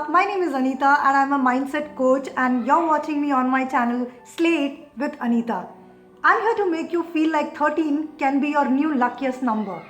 up? My name is Anita and I'm a mindset coach and you're watching me on my channel Slate with Anita. I'm here to make you feel like 13 can be your new luckiest number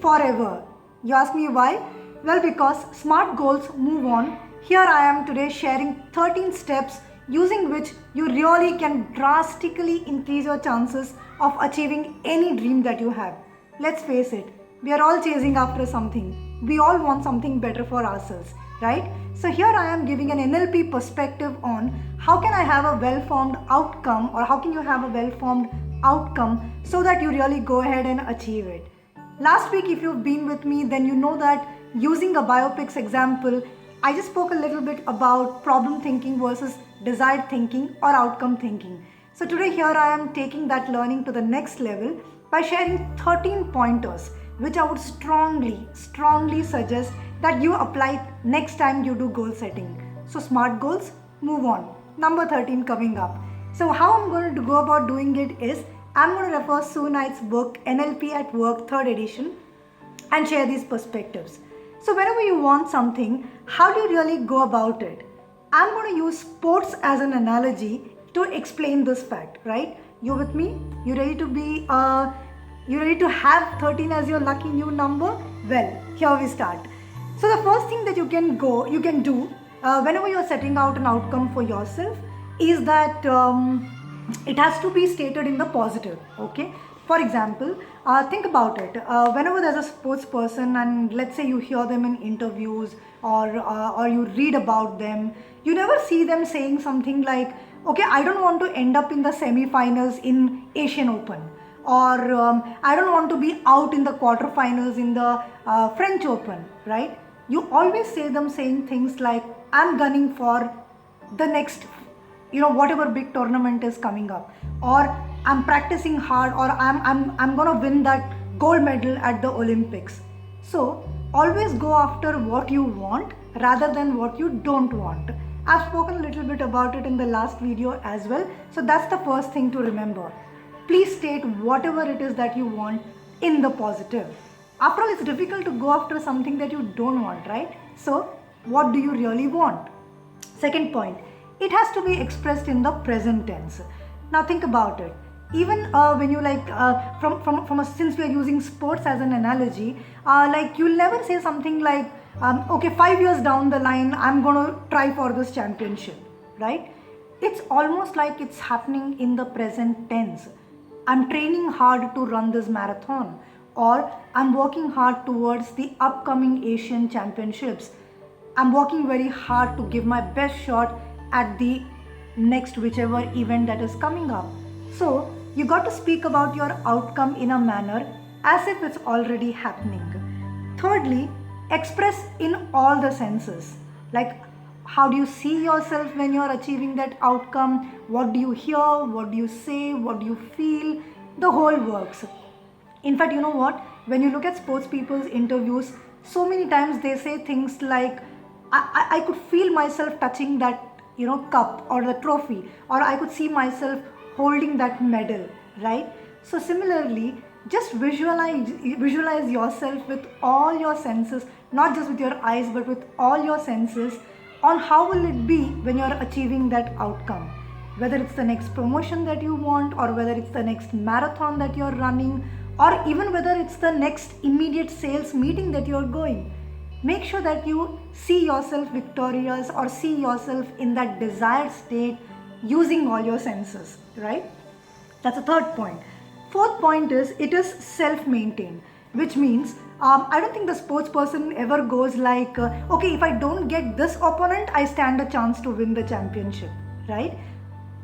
forever. You ask me why? Well, because smart goals move on. Here I am today sharing 13 steps using which you really can drastically increase your chances of achieving any dream that you have. Let's face it, we are all chasing after something. We all want something better for ourselves, right? So here I am giving an NLP perspective on how can I have a well-formed outcome, or how can you have a well-formed outcome so that you really go ahead and achieve it. Last week, if you've been with me, then you know that using a biopics example, I just spoke a little bit about problem thinking versus desired thinking or outcome thinking. So today here I am taking that learning to the next level by sharing 13 pointers which I would strongly suggest that you apply next time you do goal setting. So smart goals, move on. Number 13 coming up. So how I'm going to go about doing it is I'm going to refer Sue Knight's book NLP at Work 3rd edition and share these perspectives. So whenever you want something, how do you really go about it? I'm going to use sports as an analogy to explain this fact, right? You with me? You ready to have 13 as your lucky new number? Well, here we start. So the first thing that you can do whenever you're setting out an outcome for yourself is that it has to be stated in the positive, okay? For example, think about it. Whenever there's a sports person and let's say you hear them in interviews or you read about them, you never see them saying something like, okay, I don't want to end up in the semi-finals in Asian Open, or I don't want to be out in the quarterfinals in the French Open, right? You always say them saying things like, I'm gunning for the next, whatever big tournament is coming up, or I'm practicing hard, or I'm gonna win that gold medal at the Olympics. So always go after what you want rather than what you don't want. I've spoken a little bit about it in the last video as well. So that's the first thing to remember. Please state whatever it is that you want in the positive. After all, it's difficult to go after something that you don't want, right? So what do you really want? Second point, it has to be expressed in the present tense. Now think about it. Even when you since we are using sports as an analogy, you'll never say something like, okay, 5 years down the line, I'm going to try for this championship, right? It's almost like it's happening in the present tense. I'm training hard to run this marathon, or I'm working hard towards the upcoming Asian championships. I'm working very hard to give my best shot at the next whichever event that is coming up. So you got to speak about your outcome in a manner as if it's already happening. Thirdly, express in all the senses. Like, how do you see yourself when you're achieving that outcome? What do you hear? What do you say? What do you feel? The whole works. In fact, you know what? When you look at sports people's interviews, so many times they say things like, I could feel myself touching that cup or the trophy, or I could see myself holding that medal, right? So similarly, just visualize yourself with all your senses, not just with your eyes, but with all your senses, on how will it be when you're achieving that outcome. Whether it's the next promotion that you want, or whether it's the next marathon that you're running, or even whether it's the next immediate sales meeting that you're going. Make sure that you see yourself victorious or see yourself in that desired state using all your senses, right? That's the third point. Fourth point is it is self-maintained, which means I don't think the sports person ever goes like, okay, if I don't get this opponent, I stand a chance to win the championship, right?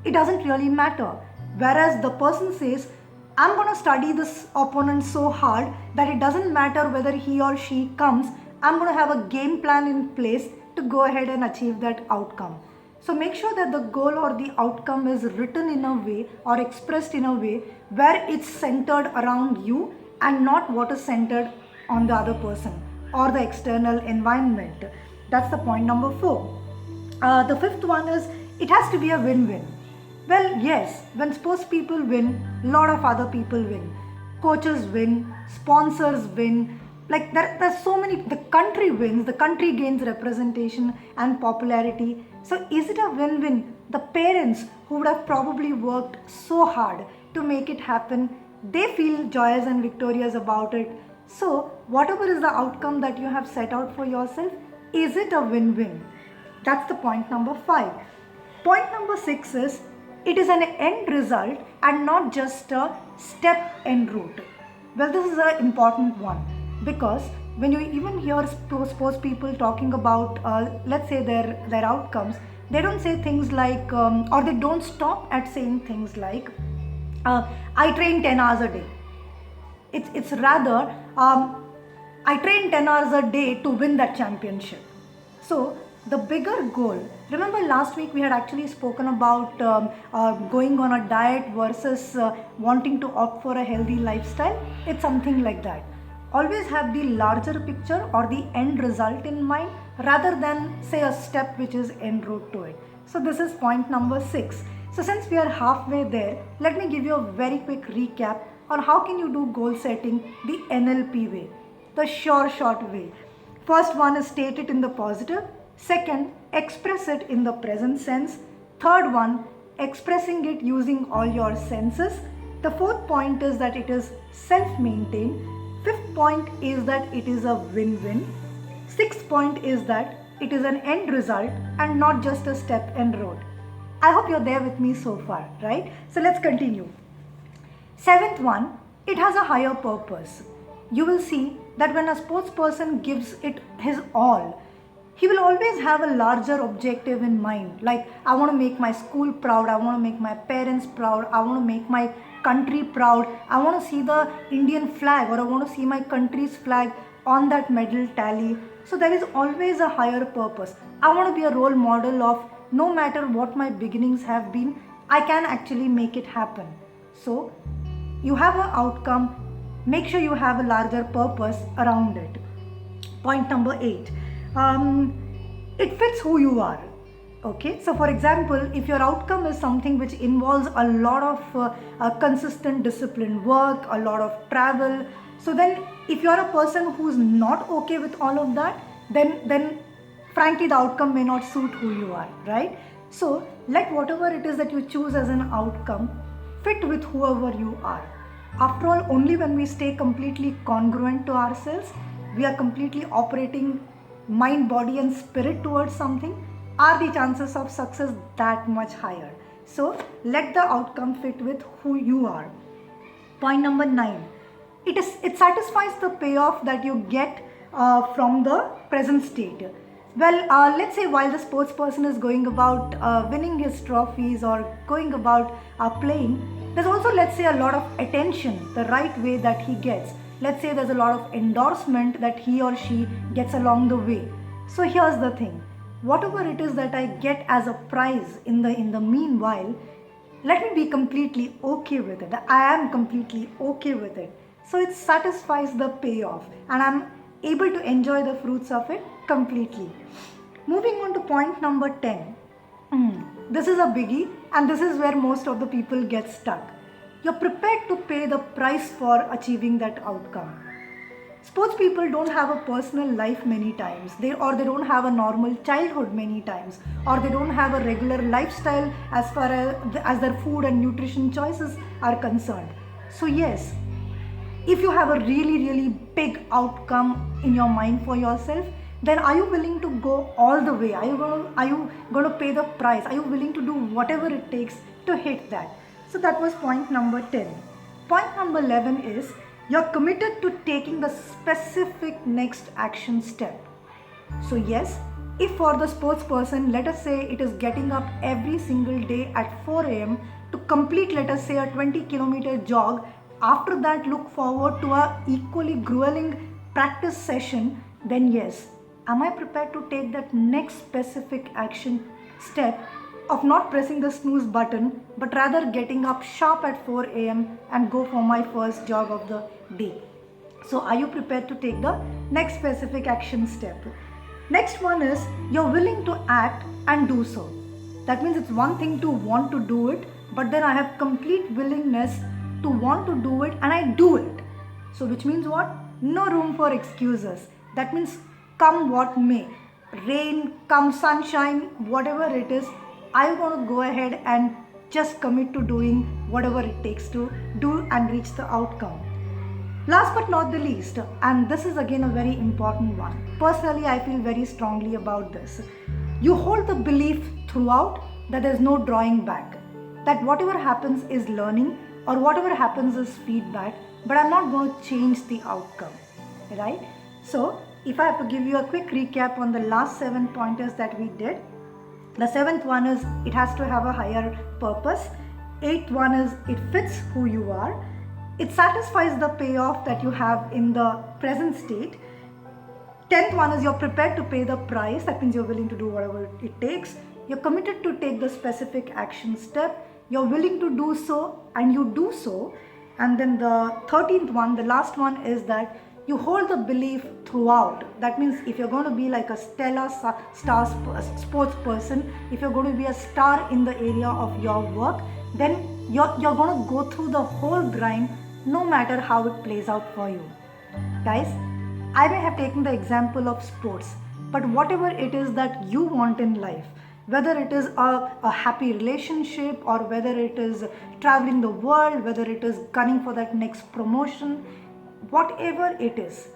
It doesn't really matter. Whereas the person says, I'm going to study this opponent so hard that it doesn't matter whether he or she comes, I'm going to have a game plan in place to go ahead and achieve that outcome. So make sure that the goal or the outcome is written in a way or expressed in a way where it's centered around you and not what is centered on the other person or the external environment. That's the point number 4. The fifth one is it has to be a win-win. Well, yes, when sports people win, a lot of other people win. Coaches win, sponsors win, like there's so many, the country wins, the country gains representation and popularity. So is it a win-win? The parents who would have probably worked so hard to make it happen, they feel joyous and victorious about it. So whatever is the outcome that you have set out for yourself, is it a win-win? That's the point number 5. Point number 6 is, it is an end result and not just a step en route. Well, this is an important one, because when you even hear sports people talking about, let's say their outcomes, they don't say things like, or they don't stop at saying things like, I train 10 hours a day. It's rather, I train 10 hours a day to win that championship. So the bigger goal, remember last week we had actually spoken about going on a diet versus wanting to opt for a healthy lifestyle. It's something like that. Always have the larger picture or the end result in mind, rather than say a step which is en route to it. So this is point number 6. So since we are halfway there, let me give you a very quick recap on how can you do goal setting the NLP way, the short way. First one is state it in the positive. Second, express it in the present sense. Third one, expressing it using all your senses. The fourth point is that it is self-maintained. Fifth point is that it is a win-win. Sixth point is that it is an end result and not just a step en route. I hope you're there with me so far, right? So let's continue. Seventh one, it has a higher purpose. You will see that when a sports person gives it his all, he will always have a larger objective in mind. Like, I want to make my school proud, I want to make my parents proud, I want to make my country proud, I want to see the Indian flag, or I want to see my country's flag on that medal tally. So there is always a higher purpose. I want to be a role model of, no matter what my beginnings have been, I can actually make it happen. So you have an outcome, make sure you have a larger purpose around it. Point number 8. It fits who you are. Okay, so for example, if your outcome is something which involves a lot of consistent disciplined work, a lot of travel, so then if you're a person who's not okay with all of that, then frankly the outcome may not suit who you are, right? So let whatever it is that you choose as an outcome fit with whoever you are. After all, only when we stay completely congruent to ourselves, we are completely operating mind, body and spirit towards something, are the chances of success that much higher. So let the outcome fit with who you are. Point number 9. It satisfies the payoff that you get from the present state. Well, let's say while the sports person is going about winning his trophies or going about playing, there's also, let's say, a lot of attention, the right way that he gets. Let's say there's a lot of endorsement that he or she gets along the way. So here's the thing, whatever it is that I get as a prize in the meanwhile, let me be completely okay with it. I am completely okay with it. So it satisfies the payoff and I'm able to enjoy the fruits of it completely. Moving on to point number 10. This is a biggie and this is where most of the people get stuck. You're prepared to pay the price for achieving that outcome. Sports people don't have a personal life many times. They don't have a normal childhood many times, or they don't have a regular lifestyle as far as their food and nutrition choices are concerned. So yes, if you have a really big outcome in your mind for yourself, then are you willing to go all the way? Are you going to pay the price? Are you willing to do whatever it takes to hit that? So that was point number 10. Point number 11 is, you're committed to taking the specific next action step. So yes, if for the sports person, let us say it is getting up every single day at 4 a.m. to complete, let us say, a 20-kilometer jog, after that look forward to a equally grueling practice session, then yes, am I prepared to take that next specific action step of not pressing the snooze button, but rather getting up sharp at 4 a.m. and go for my first jog of the day? So are you prepared to take the next specific action step? Next one is, you're willing to act and do so. That means it's one thing to want to do it, but then I have complete willingness to want to do it and I do it. So which means what? No room for excuses. That means come what may, rain, come sunshine, whatever it is, I want to go ahead and just commit to doing whatever it takes to do and reach the outcome. Last but not the least, and this is again a very important one. Personally, I feel very strongly about this. You hold the belief throughout that there's no drawing back, that whatever happens is learning or whatever happens is feedback, but I'm not going to change the outcome, right? So, if I have to give you a quick recap on the last 7 pointers that we did, the 7th one is it has to have a higher purpose. 8th one is it fits who you are. It satisfies the payoff that you have in the present state. 10th one is you're prepared to pay the price. That means you're willing to do whatever it takes. You're committed to take the specific action step. You're willing to do so and you do so. And then the 13th one, the last one, is that you hold the belief throughout. That means if you're going to be like a stellar sports person, if you're going to be a star in the area of your work, then you're going to go through the whole grind no matter how it plays out for you. Guys, I may have taken the example of sports, but whatever it is that you want in life, whether it is a happy relationship or whether it is traveling the world, whether it is gunning for that next promotion, whatever it is,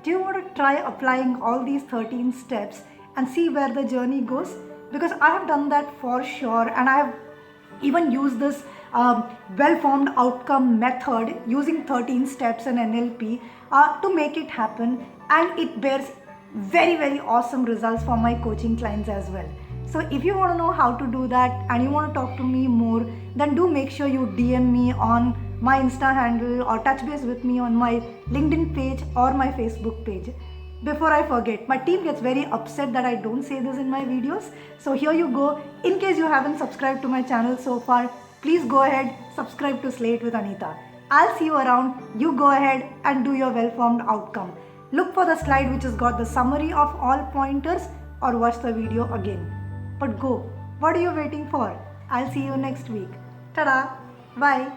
do you want to try applying all these 13 steps and see where the journey goes? Because I have done that for sure, and I have even used this well-formed outcome method using 13 steps in NLP to make it happen, and it bears very, very awesome results for my coaching clients as well. So if you want to know how to do that and you want to talk to me more, then do make sure you DM me on my Insta handle or touch base with me on my LinkedIn page or my Facebook page. Before I forget, my team gets very upset that I don't say this in my videos. So here you go. In case you haven't subscribed to my channel so far, please go ahead, subscribe to Slate with Anita. I'll see you around. You go ahead and do your well-formed outcome. Look for the slide which has got the summary of all pointers, or watch the video again. But go. What are you waiting for? I'll see you next week. Ta-da. Bye.